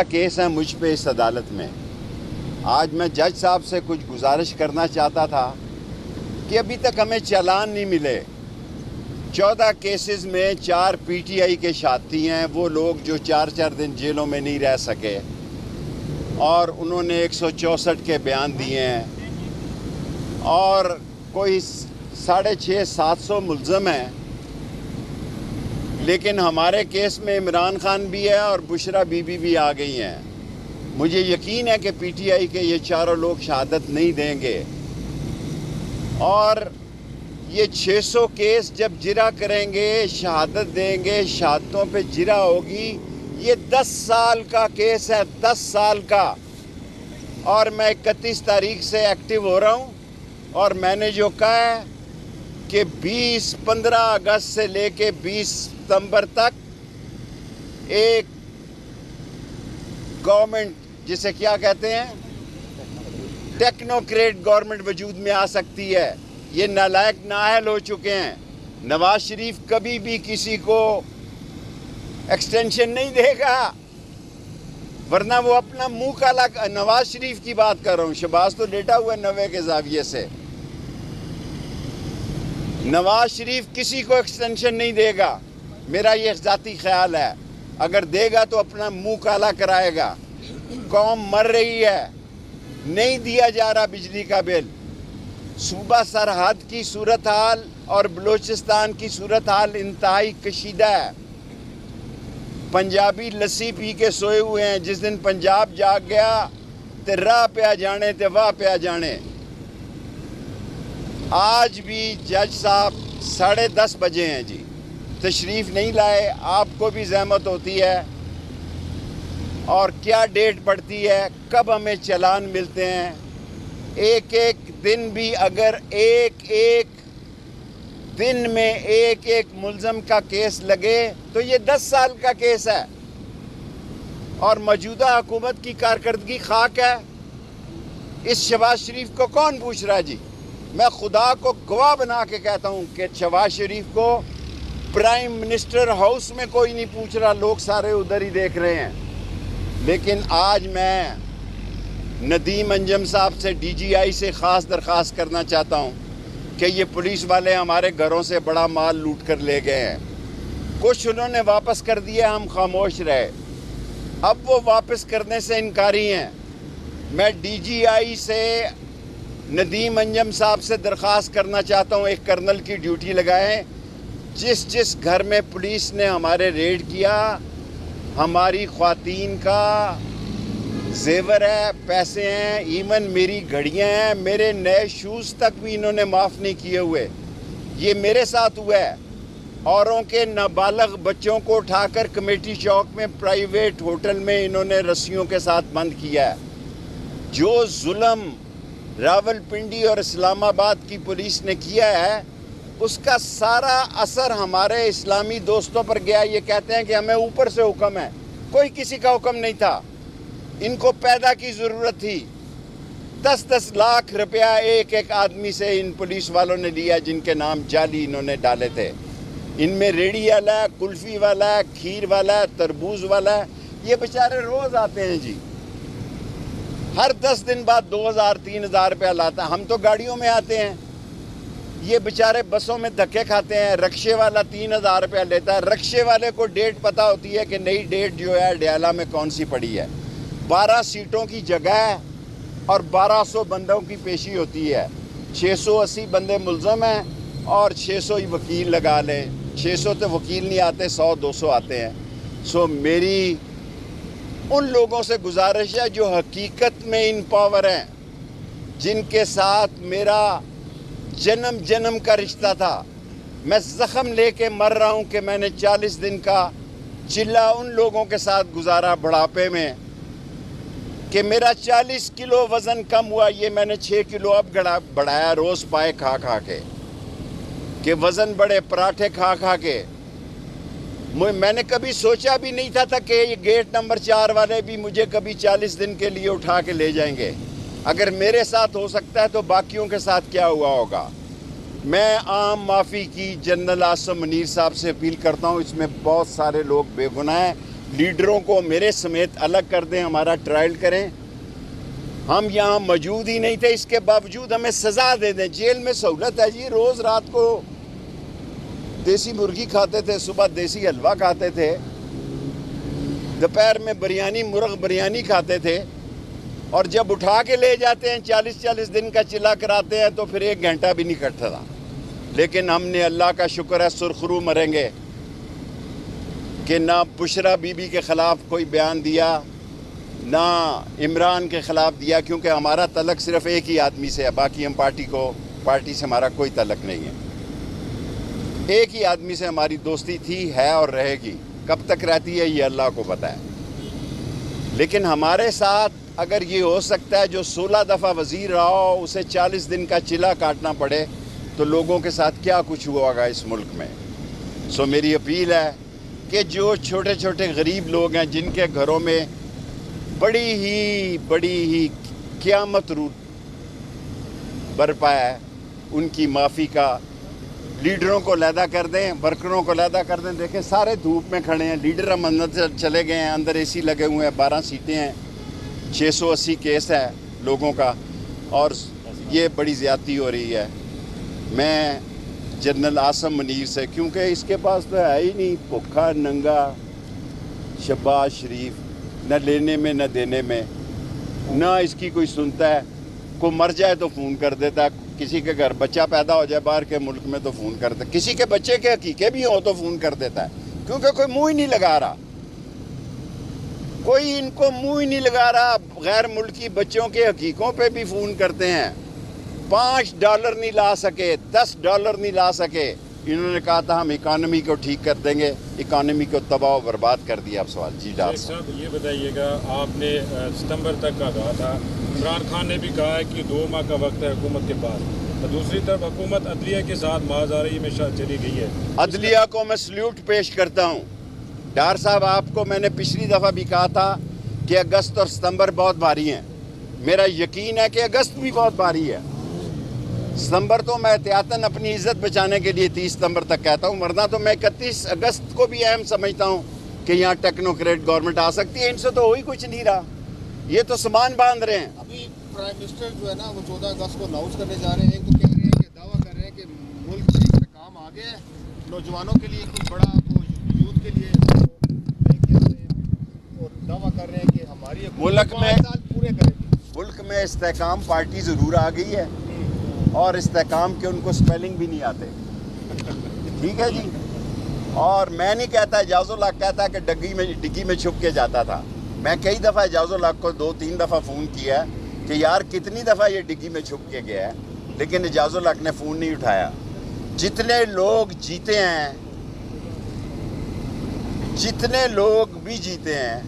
Case ہے مجھ پہ اس عدالت میں. آج میں جج صاحب سے کچھ گزارش کرنا چاہتا تھا کہ ابھی تک ہمیں چالان نہیں ملے. 14 کیسز میں 4 پی ٹی آئی کے ساتھی ہیں، وہ لوگ جو 4 دن جیلوں میں نہیں رہ سکے، اور انہوں نے 164 کے بیان دیے ہیں، اور کوئی 650-700 ملزم ہیں. لیکن ہمارے کیس میں عمران خان بھی ہے اور بشرا بی بی بھی آ گئی ہیں. مجھے یقین ہے کہ پی ٹی آئی کے یہ چاروں لوگ شہادت نہیں دیں گے، اور یہ 600 کیس جب جرا کریں گے، شہادت دیں گے، شہادتوں پہ جرا ہوگی. یہ 10 سال کا کیس ہے، 10 سال کا، اور میں 31 تاریخ سے ایکٹیو ہو رہا ہوں. اور میں نے جو کہا ہے کہ 15 اگست سے لے کے 20 ستمبر تک ایک گورنمنٹ، جسے کیا کہتے ہیں، ٹیکنوکریٹ گورنمنٹ وجود میں آ سکتی ہے. یہ نالائق نااہل ہو چکے ہیں. نواز شریف کبھی بھی کسی کو ایکسٹینشن نہیں دے گا، ورنہ وہ اپنا منہ کالا. نواز شریف کی بات کر رہا ہوں، شہباز تو لیٹا ہوا ہے 90 کے زاویے سے. نواز شریف کسی کو ایکسٹینشن نہیں دے گا، میرا یہ ذاتی خیال ہے. اگر دے گا تو اپنا منہ کالا کرائے گا. قوم مر رہی ہے، نہیں دیا جا رہا بجلی کا بل. صوبہ سرحد کی صورتحال اور بلوچستان کی صورتحال انتہائی کشیدہ ہے. پنجابی لسی پی کے سوئے ہوئے ہیں. جس دن پنجاب جاگ گیا تے راہ پہ آ جانے تے واہ پہ آ جانے. آج بھی جج صاحب 10:30 بجے ہیں جی، تشریف نہیں لائے. آپ کو بھی زحمت ہوتی ہے، اور کیا ڈیٹ پڑتی ہے، کب ہمیں چالان ملتے ہیں. ایک دن بھی اگر ایک دن میں ایک ملزم کا کیس لگے تو یہ 10 سال کا کیس ہے. اور موجودہ حکومت کی کارکردگی خاک ہے. اس شہباز شریف کو کون پوچھ رہا ہے جی؟ میں خدا کو گواہ بنا کے کہتا ہوں کہ شہباز شریف کو پرائم منسٹر ہاؤس میں کوئی نہیں پوچھ رہا. لوگ سارے ادھر ہی دیکھ رہے ہیں. لیکن آج میں ندیم انجم صاحب سے، ڈی جی آئی سے خاص درخواست کرنا چاہتا ہوں کہ یہ پولیس والے ہمارے گھروں سے بڑا مال لوٹ کر لے گئے ہیں. کچھ انہوں نے واپس کر دیا، ہم خاموش رہے. اب وہ واپس کرنے سے انکاری ہیں. میں ڈی جی آئی سے، ندیم انجم صاحب سے درخواست کرنا چاہتا ہوں، ایک کرنل کی ڈیوٹی لگائیں. جس گھر میں پولیس نے ہمارے ریڈ کیا، ہماری خواتین کا زیور ہے، پیسے ہیں، ایون میری گھڑیاں ہیں، میرے نئے شوز تک بھی انہوں نے معاف نہیں کیے ہوئے. یہ میرے ساتھ ہوا ہے. اوروں کے نابالغ بچوں کو اٹھا کر کمیٹی چوک میں پرائیویٹ ہوٹل میں انہوں نے رسیوں کے ساتھ بند کیا ہے. جو ظلم راول پنڈی اور اسلام آباد کی پولیس نے کیا ہے، اس کا سارا اثر ہمارے اسلامی دوستوں پر گیا. یہ کہتے ہیں کہ ہمیں اوپر سے حکم ہے. کوئی کسی کا حکم نہیں تھا. ان کو پیدا کی ضرورت تھی. 10 لاکھ روپیہ ایک آدمی سے ان پولیس والوں نے لیا، جن کے نام جعلی انہوں نے ڈالے تھے. ان میں ریڑھی والا ہے، کلفی والا ہے، کھیر والا ہے، تربوز والا ہے. یہ بیچارے روز آتے ہیں جی، ہر 10 دن بعد 2000-3000 روپیہ لاتا ہے. ہم تو گاڑیوں میں آتے ہیں، یہ بیچارے بسوں میں دھکے کھاتے ہیں. رکشے والا 3000 روپیہ لیتا ہے. رکشے والے کو ڈیٹ پتہ ہوتی ہے کہ نئی ڈیٹ جو ہے ڈیالہ میں کون سی پڑی ہے. 12 سیٹوں کی جگہ ہے اور 1200 بندوں کی پیشی ہوتی ہے. 680 بندے ملزم ہیں اور 600 ہی وکیل لگا لیں. 600 تو وکیل نہیں آتے، 100-200 آتے ہیں. سو میری ان لوگوں سے گزارش ہے جو حقیقت میں ان پاور ہیں، جن کے ساتھ میرا جنم کا رشتہ تھا. میں زخم لے کے مر رہا ہوں کہ میں نے 40 دن کا چلہ ان لوگوں کے ساتھ گزارا بڑھاپے میں، کہ میرا 40 کلو وزن کم ہوا. یہ میں نے 6 کلو اب بڑھایا، روز پائے کھا کے، کہ وزن بڑے، پراٹھے کھا کے. میں نے کبھی سوچا بھی نہیں تھا کہ یہ گیٹ نمبر 4 والے بھی مجھے کبھی 40 دن کے لیے اٹھا کے لے جائیں گے. اگر میرے ساتھ ہو سکتا ہے تو باقیوں کے ساتھ کیا ہوا ہوگا. میں عام معافی کی جنرل عاصم منیر صاحب سے اپیل کرتا ہوں. اس میں بہت سارے لوگ بے گناہ ہیں. لیڈروں کو میرے سمیت الگ کر دیں, ہمارا ٹرائل کریں. ہم یہاں موجود ہی نہیں تھے, اس کے باوجود ہمیں سزا دے دیں. جیل میں سہولت ہے جی, روز رات کو دیسی مرغی کھاتے تھے, صبح دیسی حلوہ کھاتے تھے, دوپہر میں بریانی, مرغ بریانی کھاتے تھے, اور جب اٹھا کے لے جاتے ہیں 40-40 دن کا چلا کراتے ہیں تو پھر 1 گھنٹہ بھی نہیں کٹتا تھا. لیکن ہم نے, اللہ کا شکر ہے, سرخرو مریں گے کہ نہ بشرا بی بی کے خلاف کوئی بیان دیا, نہ عمران کے خلاف دیا, کیونکہ ہمارا تعلق صرف ایک ہی آدمی سے ہے. باقی ہم پارٹی سے ہمارا کوئی تعلق نہیں ہے. ایک ہی آدمی سے ہماری دوستی تھی, ہے اور رہے گی. کب تک رہتی ہے یہ اللہ کو پتہ ہے. لیکن ہمارے ساتھ اگر یہ ہو سکتا ہے, جو 16 دفعہ وزیر رہا ہو اسے 40 دن کا چلا کاٹنا پڑے, تو لوگوں کے ساتھ کیا کچھ ہوا ہوگا اس ملک میں. سو میری اپیل ہے کہ جو چھوٹے چھوٹے غریب لوگ ہیں, جن کے گھروں میں بڑی ہی قیامت رو برپا ہے, ان کی معافی کا لیڈروں کو علیحدہ کر دیں, ورکروں کو علیحدہ کر دیں. دیکھیں سارے دھوپ میں کھڑے ہیں, لیڈر ہم اندر چلے گئے ہیں, اندر اے سی لگے ہوئے ہیں, 12 سیٹیں ہیں, 680 کیس ہے لوگوں کا, اور یہ بڑی زیادتی ہو رہی ہے. میں جنرل عاصم منیر سے, کیونکہ اس کے پاس تو ہے ہی نہیں, بھوکھا ننگا شہباز شریف, نہ لینے میں نہ دینے میں, نہ اس کی کوئی سنتا ہے. کوئی مر جائے تو فون کر دیتا ہے, کسی کے گھر بچہ پیدا ہو جائے باہر کے ملک میں تو فون کرتا ہے, کسی کے بچے کے حقیقے بھی ہوں تو فون کر دیتا ہے, کیونکہ کوئی منہ ہی نہیں لگا رہا, کوئی ان کو منہ ہی نہیں لگا رہا. غیر ملکی بچوں کے حقیقوں پہ بھی فون کرتے ہیں. $5 نہیں لا سکے, $10 نہیں لا سکے. انہوں نے کہا تھا ہم اکانومی کو ٹھیک کر دیں گے, اکانومی کو تباہ و برباد کر دیا. اب سوال جی ڈاکٹر صاحب یہ بتائیے گا, آپ نے ستمبر تک کا کہا تھا, عمران خان نے بھی کہا ہے کہ 2 ماہ کا وقت ہے حکومت کے پاس, اور دوسری طرف حکومت عدلیہ کے ساتھ مازاری میں چلی گئی ہے. عدلیہ کو میں سلیوٹ پیش کرتا ہوں. ڈار صاحب, آپ کو میں نے پچھلی دفعہ بھی کہا تھا کہ اگست اور ستمبر بہت بھاری ہیں. میرا یقین ہے کہ اگست بھی بہت بھاری ہے. ستمبر تو میں احتیاطاً اپنی عزت بچانے کے لیے 30 ستمبر تک کہتا ہوں, ورنہ تو میں 31 اگست کو بھی اہم سمجھتا ہوں کہ یہاں ٹیکنوکریٹ گورنمنٹ آ سکتی ہے. ان سے تو وہی کچھ نہیں رہا, یہ تو سامان باندھ رہے ہیں. ابھی پرائم منسٹر جو ہے نا وہ 14 اگست کو اناؤنس کرنے جا رہے ہیں. ایک تو کہہ رہے ہیں کہ دعویٰ کر رہے ہیں کہ ملک میں ایک کام آ گیا ہے, نوجوانوں کے لیے کچھ بڑا, وہ یوتھ کے لیے لے کے آ رہے ہیں, اور دعویٰ کر رہے ہیں کہ ہماری ملک میں 5 سال پورے کریں گے. ملک میں استحکام پارٹی ضرور آ گئی ہے, اور استحکام کے ان کو سپیلنگ بھی نہیں آتے. ٹھیک ہے جی. اور میں نہیں کہتا, اعجاز الحق کہتا ہے کہ ڈگی میں چھپ کے جاتا تھا. میں کئی دفعہ اعجاز الحق کو 2-3 دفعہ فون کیا ہے کہ یار کتنی دفعہ یہ ڈگی میں چھپ کے گیا ہے, لیکن اعجاز الحق نے فون نہیں اٹھایا. جتنے لوگ جیتے ہیں, جتنے لوگ بھی جیتے ہیں,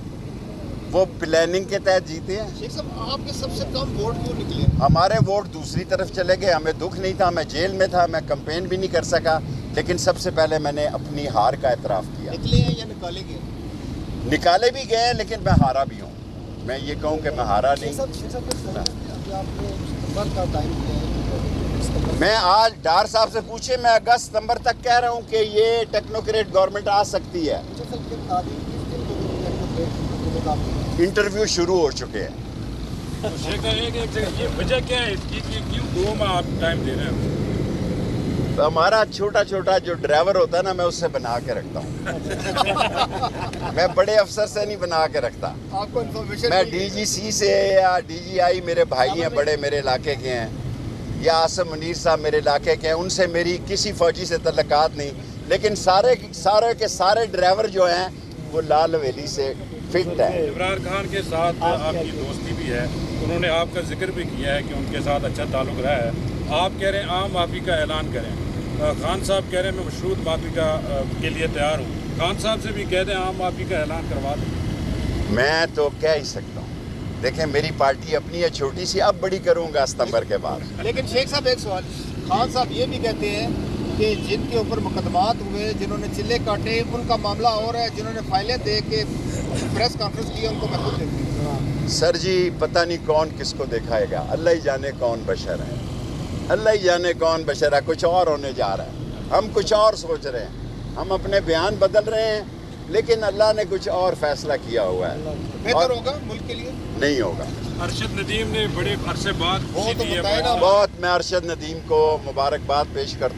وہ پلاننگ کے تحت جیتے ہیں. شیخ صاحب, آپ کے سب سے کم ووٹ کیوں نکلے؟ ہمارے ووٹ دوسری طرف چلے گئے. ہمیں دکھ نہیں تھا, میں جیل میں تھا, میں کمپین بھی نہیں کر سکا, لیکن سب سے پہلے میں نے اپنی ہار کا اعتراف کیا. نکلے ہیں یا نکالے گئے؟ نکالے بھی گئے ہیں, لیکن میں ہارا بھی ہوں. میں یہ کہوں کہ میں ہارا نہیں. میں آج ڈار صاحب سے پوچھے, میں اگست ستمبر تک کہہ رہا ہوں کہ یہ ٹیکنوکریٹ گورنمنٹ آ سکتی ہے. انٹرویو شروع ہو چکے ہیں. وجہ کیا ہے اس کی کہ کیوں 2 ماہ آپ ٹائم دے رہے ہیں؟ ہمارا چھوٹا جو ڈرائیور ہوتا ہے نا, میں اس سے بنا کے رکھتا ہوں. میں بڑے افسر سے نہیں بنا کے رکھتا. آپ کو انفارمیشن میں ڈی جی سی سے یا ڈی جی آئی میرے بھائی ہیں بڑے, میرے علاقے کے ہیں, یا عاصم منیر صاحب میرے علاقے کے ہیں, ان سے میری کسی فوجی سے تعلقات نہیں. لیکن سارے کے سارے ڈرائیور جو ہیں وہ لال حویلی سے فٹ ہے. عمران خان کے ساتھ آپ کی دوستی بھی ہے, انہوں نے آپ کا ذکر بھی کیا ہے کہ ان کے ساتھ اچھا تعلق رہا ہے. آپ کہہ رہے ہیں عام معافی کا اعلان کریں, خان صاحب کہہ رہے ہیں میں مشروط معافی کے لیے تیار ہوں. خان صاحب سے بھی کہہ دیں عام معافی کا اعلان کروا دیں. میں تو کہہ ہی سکتا ہوں. دیکھیں میری پارٹی اپنی ہے چھوٹی سی, اب بڑی کروں گا ستمبر کے بعد. لیکن شیخ صاحب ایک سوال, خان صاحب یہ بھی کہتے ہیں کہ جن کے اوپر مقدمات ہوئے, جنہوں نے چلے کاٹے, ان کا معاملہ اور ہے, جنہوں نے فائلیں دے کے پریس کانفرنس کی ان کو میں خود دیکھتی ہوں. سر جی پتہ نہیں کون کس کو دکھائے گا, اللہ ہی جانے کون بشر ہے, اللہ ہی جانے کون بشر ہے. کچھ اور ہونے جا رہا ہے, ہم کچھ اور سوچ رہے ہیں, ہم اپنے بیان بدل رہے ہیں, لیکن اللہ نے کچھ اور فیصلہ کیا ہوا ہے. بہتر ہوگا ملک کے لیے. نہیں ہوگا. ارشد ندیم نے بڑے عرصے بعد وہ تو خوشی دی ہے. بتائے نا. بہت میں ارشد ندیم کو مبارکباد پیش کرتا ہوں.